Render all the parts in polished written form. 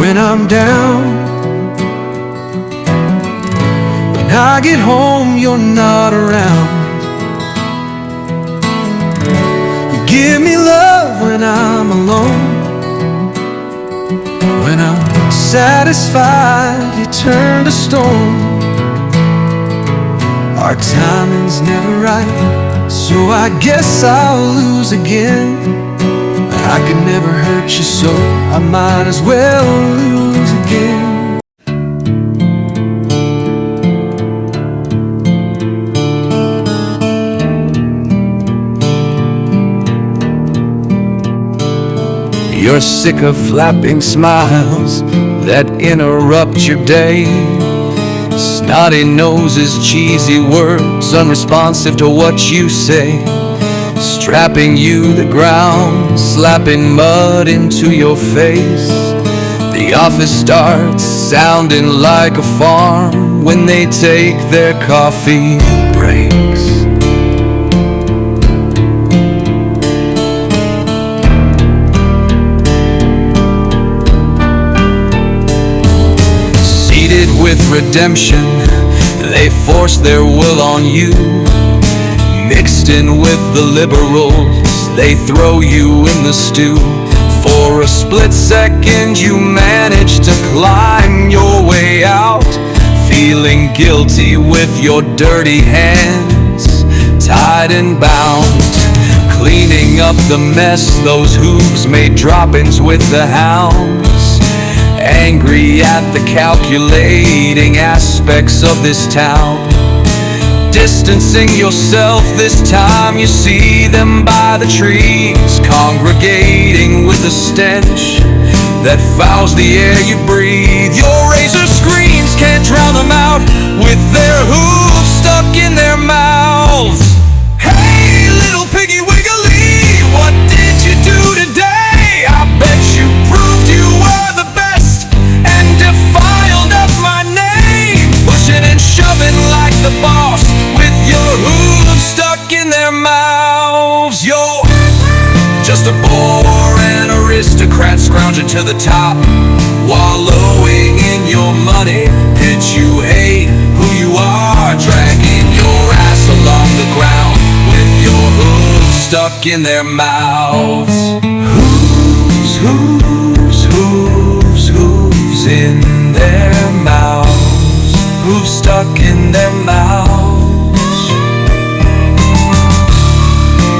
when I'm down. When I get home, you're not around. You give me love when I'm alone. When I'm satisfied, you turn to stone. Our timing's never right, so I guess I'll lose again. I could never hurt you, so I might as well lose again. You're sick of flapping smiles that interrupt your day, snotty noses, cheesy words, unresponsive to what you say, strapping you the ground, slapping mud into your face. The office starts sounding like a farm when they take their coffee breaks. Seated with redemption, they force their will on you. Mixed in with the liberals, they throw you in the stew. For a split second you manage to climb your way out, feeling guilty with your dirty hands tied and bound, cleaning up the mess those hooves made droppings with the hounds. Angry at the calculating aspects of this town, distancing yourself this time. You see them by the trees, congregating with the stench that fouls the air you breathe. Your razor screams can't drown them out with their hooves stuck in their mouths. Hey, little piggy wiggly, what did you do today? I bet you proved you were the best and defiled up my name, pushing and shoving like the boss with your hooves stuck in their mouths. You're just a bore and aristocrat scrounging to the top, wallowing in your money pit. You hate who you are, dragging your ass along the ground with your hooves stuck in their mouths. Hooves, hooves, hooves, hooves in their mouths, hooves stuck in their mouths,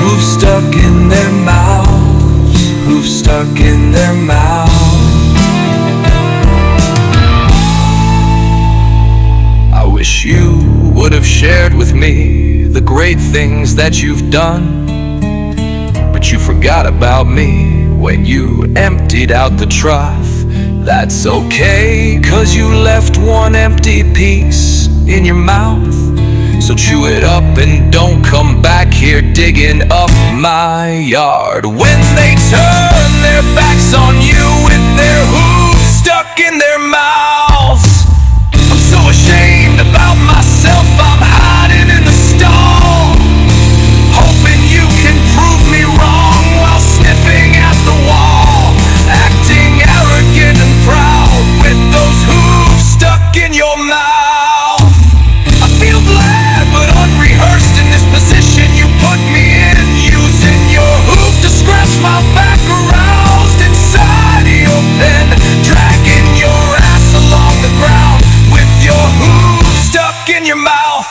hooves stuck in their mouths, hooves stuck in their mouths. I wish you would have shared with me the great things that you've done, but you forgot about me when you emptied out the trough. That's okay, 'cause you left one empty piece in your mouth. So chew it up and don't come back here digging up my yard. When they turn their backs on you with their hooves stuck in their mouths, I'm so ashamed about myself, I'm hiding in the stall, hoping you can prove me wrong while sniffing at the wall, acting arrogant and proud with those hooves stuck in your mouth. I feel glad but unrehearsed in this position you put me in, using your hoof to scratch my back, aroused inside your pen, dragging your ass along the ground with your hooves stuck in your mouth,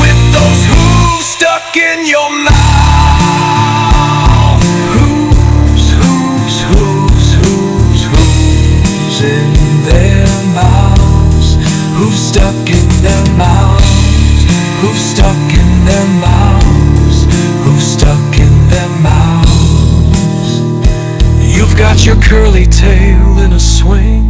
with those hooves stuck in your mouth. Hooves, hooves, hooves, hooves, hooves in their mouths, hooves stuck in their mouths, hooves stuck in their mouths, hooves stuck in their mouths. You've got your curly tail in a swing.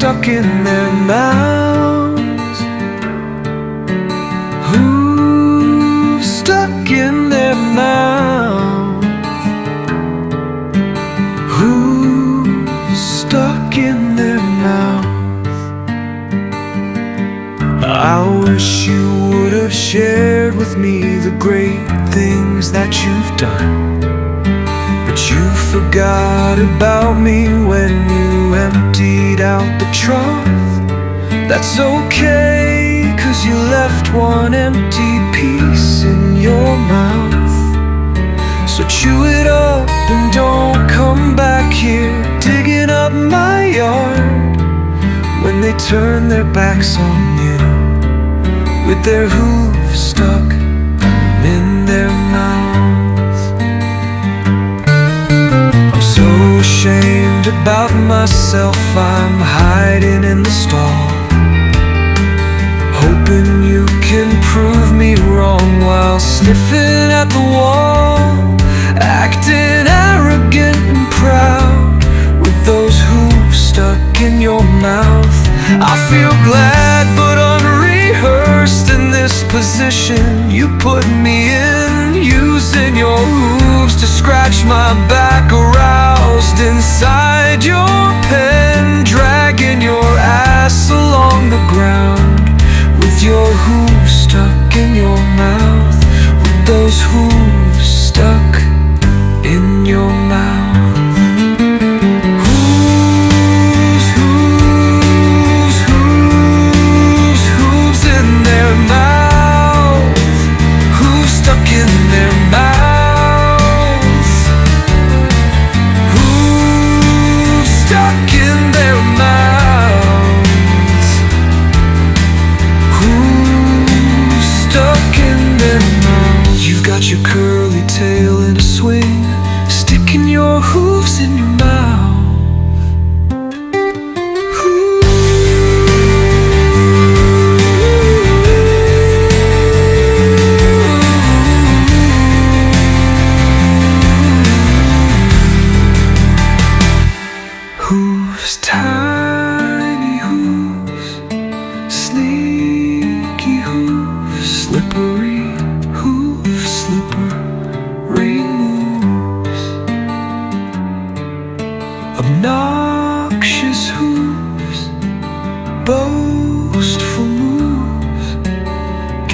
stuck in their mouths. Hooves stuck in their mouths. Hooves stuck in their mouths. I wish you would have shared with me the great things that you've done, but you forgot about me when you emptied out the trough. That's okay, 'cause you left one empty piece in your mouth. So chew it up and don't come back here digging up my yard when they turn their backs on you with their hooves stuck in their mouths. I'm so ashamed about myself, I'm hiding in the stall, hoping you can prove me wrong while sniffing at the wall, acting arrogant and proud with those hooves stuck in your mouth. I feel glad but unrehearsed in this position you put me in, using your hooves to scratch my back, aroused inside your pen, dragging your ass along the ground with your hooves stuck in your mouth, with those hooves stuck in your mouth. Your curly tail in a swing, sticking your hooves in your mouth. Hooves, tiny hooves, sneaky hooves, slippery hooves, slippery moves, obnoxious hooves, boastful moves,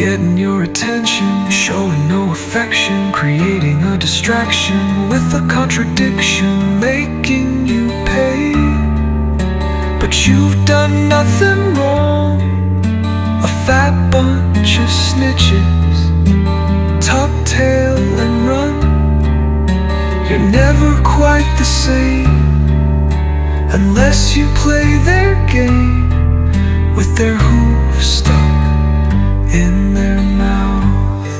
getting your attention, showing no affection, creating a distraction with a contradiction, making you pay. But you've done nothing wrong, a fat bunch of snitches, tuck tail and run. You're never quite the same unless you play their game with their hooves stuck in their mouth,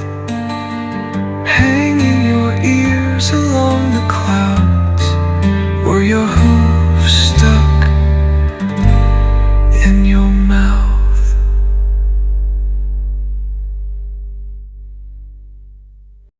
hanging your ears along the clouds where your hooves stuck in your